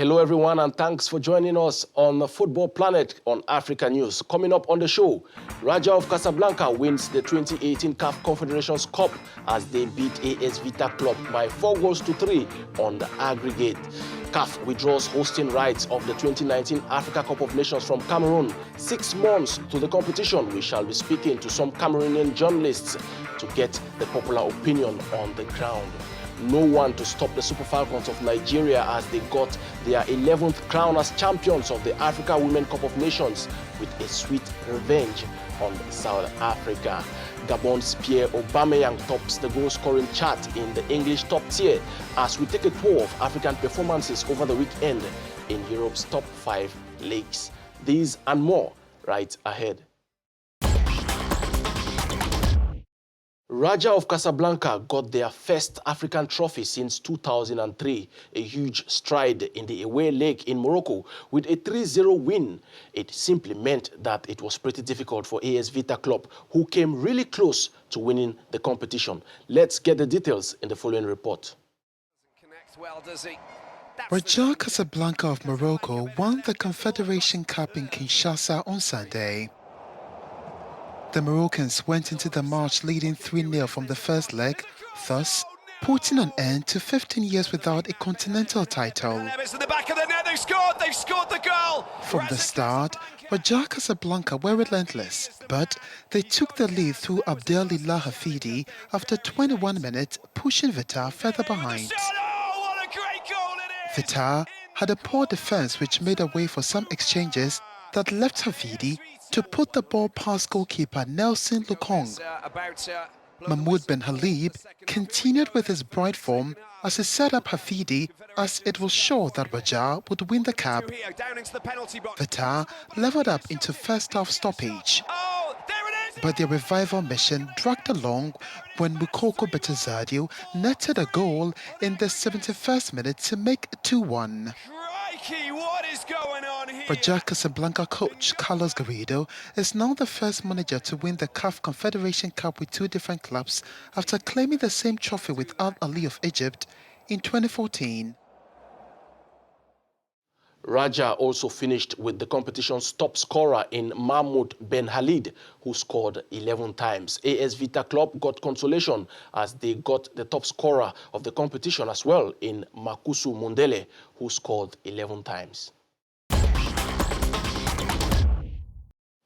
Hello, everyone, and thanks for joining us on the Football Planet on Africanews. Coming up on the show, Raja of Casablanca wins the 2018 CAF Confederations Cup as they beat AS Vita Club by 4-3 on the aggregate. CAF withdraws hosting rights of the 2019 Africa Cup of Nations from Cameroon. 6 months to the competition, we shall be speaking to some Cameroonian journalists to get the popular opinion on the ground. No one to stop the Super Falcons of Nigeria as they got their 11th crown as champions of the Africa Women Cup of Nations with a sweet revenge on South Africa. Gabon's Pierre Aubameyang tops the goal-scoring chart in the English top tier as we take a tour of African performances over the weekend in Europe's top 5 leagues. These and more right ahead. Raja of Casablanca got their first African trophy since 2003, a huge stride in the away leg in Morocco with a 3-0 win. It simply meant that it was pretty difficult for AS Vita Club, who came really close to winning the competition. Let's get the details in the following report. Raja Casablanca of Morocco won the Confederation Cup in Kinshasa on Sunday. The Moroccans went into the match leading 3-0 from the first leg, thus putting an end to 15 years without a continental title. From the start, Raja Casablanca were relentless, but they took the lead through Abdelillah Hafidi after 21 minutes, pushing Vita further behind. Vita had a poor defense which made a way for some exchanges that left Hafidi to put the ball past goalkeeper Nelson Lukong. Mahmoud Ben Halib continued with his bright form as he set up Hafidi as it was sure that Raja would win the cup. Vita leveled up into first-half stoppage, but their revival mission dragged along when Mukoko Betazadio netted a goal in the 71st minute to make 2-1. Raja Casablanca coach Carlos Garrido is now the first manager to win the CAF Confederation Cup with 2 different clubs after claiming the same trophy with Al Ahly of Egypt in 2014. Raja also finished with the competition's top scorer in Mahmoud Ben Khalid, who scored 11 times. AS Vita Club got consolation as they got the top scorer of the competition as well in Makusu Mundele, who scored 11 times.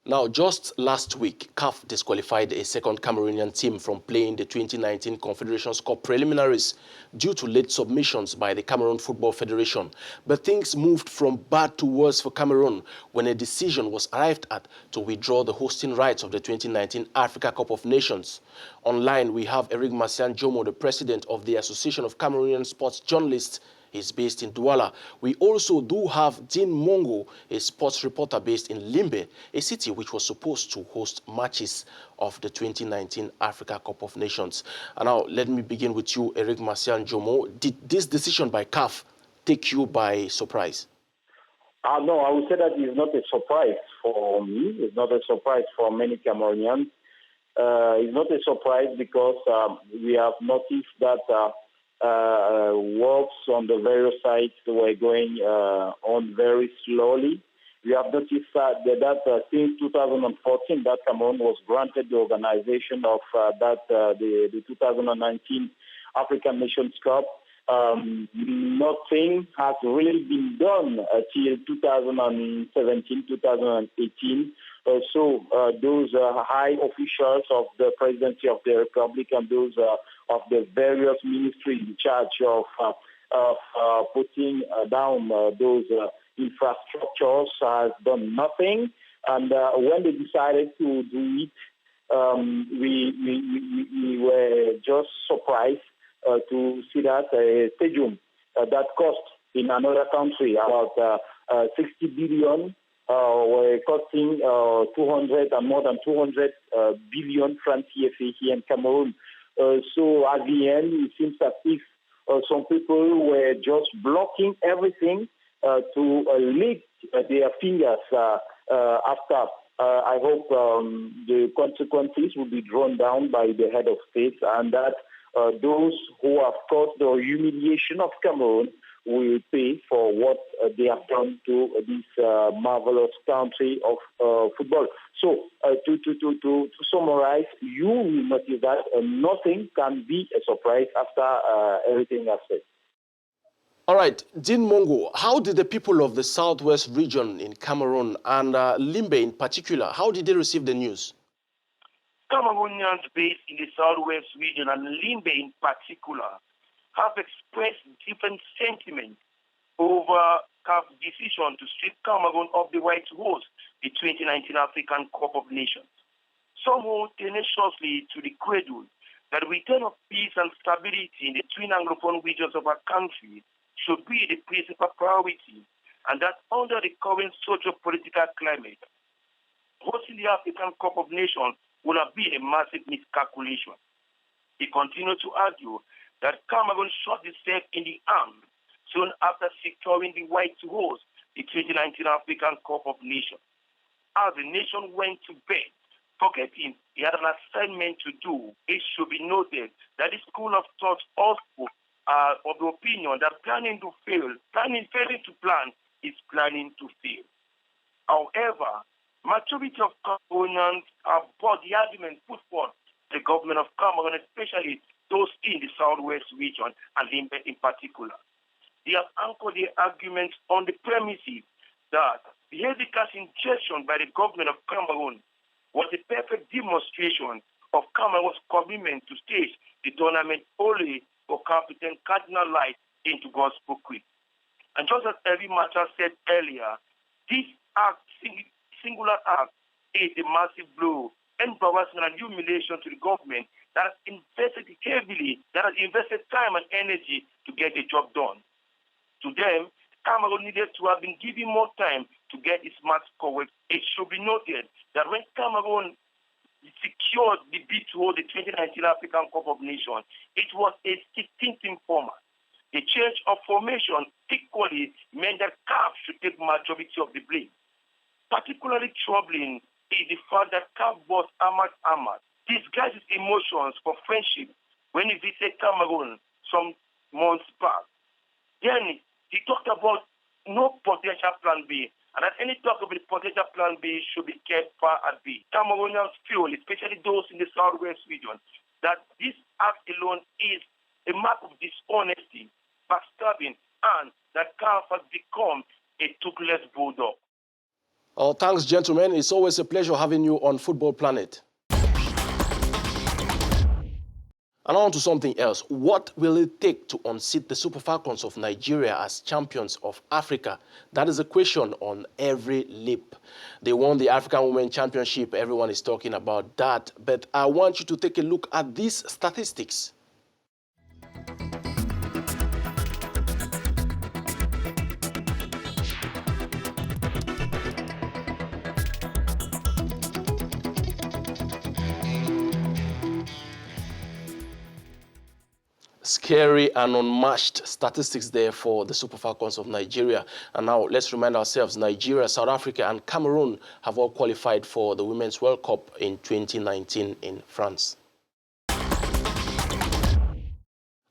Now, just last week, CAF disqualified a second Cameroonian team from playing the 2019 Confederations Cup preliminaries due to late submissions by the Cameroon Football Federation. But things moved from bad to worse for Cameroon when a decision was arrived at to withdraw the hosting rights of the 2019 Africa Cup of Nations. Online, we have Eric Marcian Jomo, the president of the Association of Cameroonian Sports Journalists. He's based in Douala. We also do have Dean Mongo, a sports reporter based in Limbe, a city which was supposed to host matches of the 2019 Africa Cup of Nations. And now, let me begin with you, Eric Marcian Jomo. Did this decision by CAF take you by surprise? No, I would say that it's not a surprise for me. It's not a surprise for many Cameroonians. It's not a surprise because we have noticed that works on the various sites were going on very slowly. We have noticed that since 2014, that Cameroon was granted the organization of the 2019 African Nations Cup. Nothing has really been done till 2017, 2018. So those high officials of the Presidency of the Republic and those of the various ministries in charge of putting down those infrastructures has done nothing. And when they decided to do it, we were just surprised to see that a stadium that cost in another country about 60 billion were costing 200 and more than 200 billion francs CFA here in Cameroon. So at the end, it seems as if some people were just blocking everything to lick their fingers after. I hope the consequences will be drawn down by the head of state and that those who have caused the humiliation of Cameroon will pay for what they have done to this marvelous country of football. So to summarize, you will notice that nothing can be a surprise after everything I've said. All right, Dean Mongo, how did the people of the Southwest region in Cameroon and Limbe in particular, how did they receive the news? Cameroonians based in the Southwest region and Limbe in particular have expressed different sentiments over CAF's decision to strip Cameroon of the right to host the 2019 African Cup of Nations. Some hold tenaciously to the cradle that the return of peace and stability in the twin Anglophone regions of our country should be the principal priority, and that under the current socio-political climate, hosting the African Cup of Nations would have been a massive miscalculation. He continued to argue that Cameroon shot itself in the arm soon after securing the right to host the 2019 African Cup of Nations. As the nation went to bed, forgetting he had an assignment to do, it should be noted that the school of thought also of the opinion that failing to plan is planning to fail. However, majority of Cameroonians have bought the argument put forth the government of Cameroon, especially those in the Southwest region and Limbe in particular. They have anchored their arguments on the premises that the heavy cash injection by the government of Cameroon was a perfect demonstration of Cameroon's commitment to stage the tournament only for Captain Cardinal Light into Gospel Creek. And just as every matter said earlier, this act, singular act, is a massive blow, embarrassment and humiliation to the government that has invested heavily, that has invested time and energy to get the job done. To them, Cameroon needed to have been given more time to get its marks correct. It should be noted that when Cameroon secured the bid to hold the 2019 African Cup of Nations, it was a 16-team format. The change of formation equally meant that CAF should take majority of the blame. Particularly troubling is the fact that CAF boss Ahmad disguised his emotions for friendship when he visited Cameroon some months back. Then he talked about no potential plan B, and that any talk about the potential plan B should be kept far at bay. Cameroonians feel, especially those in the Southwest region, that this act alone is a mark of dishonesty, backstabbing, and that CAF has become a toothless bulldog. Oh, thanks, gentlemen. It's always a pleasure having you on Football Planet. And on to something else. What will it take to unseat the Super Falcons of Nigeria as champions of Africa? That is a question on every lip. They won the African Women Championship. Everyone is talking about that. But I want you to take a look at these statistics. Scary and unmatched statistics there for the Super Falcons of Nigeria. And now let's remind ourselves, Nigeria, South Africa and Cameroon have all qualified for the Women's World Cup in 2019 in France.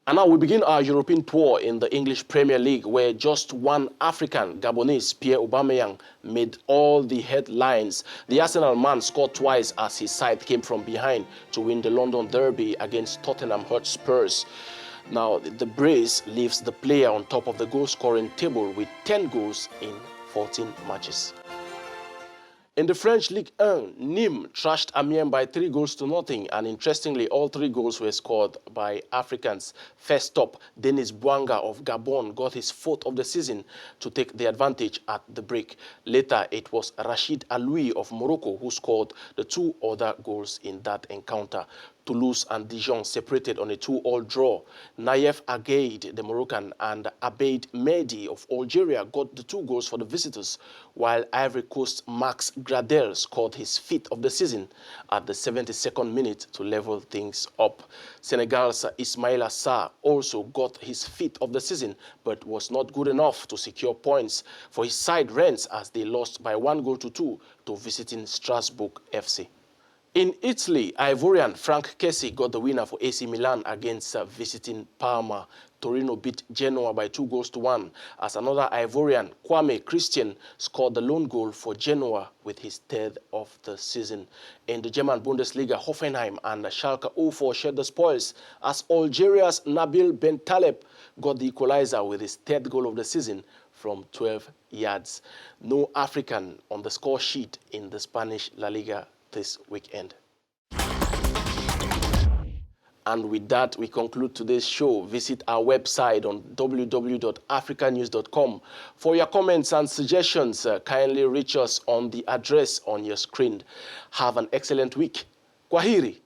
And now we begin our European tour in the English Premier League, where just one African, Gabonese, Pierre Aubameyang, made all the headlines. The Arsenal man scored twice as his side came from behind to win the London Derby against Tottenham Hotspurs. Now, the brace leaves the player on top of the goal-scoring table with 10 goals in 14 matches. In the French Ligue 1, Nîmes trashed Amiens by 3 goals to nothing, and interestingly, all 3 goals were scored by Africans. First up, Denis Bouanga of Gabon got his 4th of the season to take the advantage at the break. Later, it was Rachid Aloui of Morocco who scored the 2 other goals in that encounter. Toulouse and Dijon separated on a 2-all draw. Nayef Agaid, the Moroccan, and Abeid Mehdi of Algeria got the 2 goals for the visitors, while Ivory Coast Max Gradel scored his 5th of the season at the 72nd minute to level things up. Senegal's Ismaïla Sarr also got his 5th of the season, but was not good enough to secure points for his side Rennes as they lost by 1 goal to 2 to visiting Strasbourg FC. In Italy, Ivorian Frank Kessie got the winner for AC Milan against visiting Parma. Torino beat Genoa by 2-1 as another Ivorian, Kwame Christian, scored the lone goal for Genoa with his third of the season. In the German Bundesliga, Hoffenheim and Schalke 04 shared the spoils as Algeria's Nabil Bentaleb got the equalizer with his third goal of the season from 12 yards. No African on the score sheet in the Spanish La Liga this weekend. And with that, we conclude today's show. Visit our website on www.africanews.com. For your comments and suggestions, kindly reach us on the address on your screen. Have an excellent week. Kwaheri.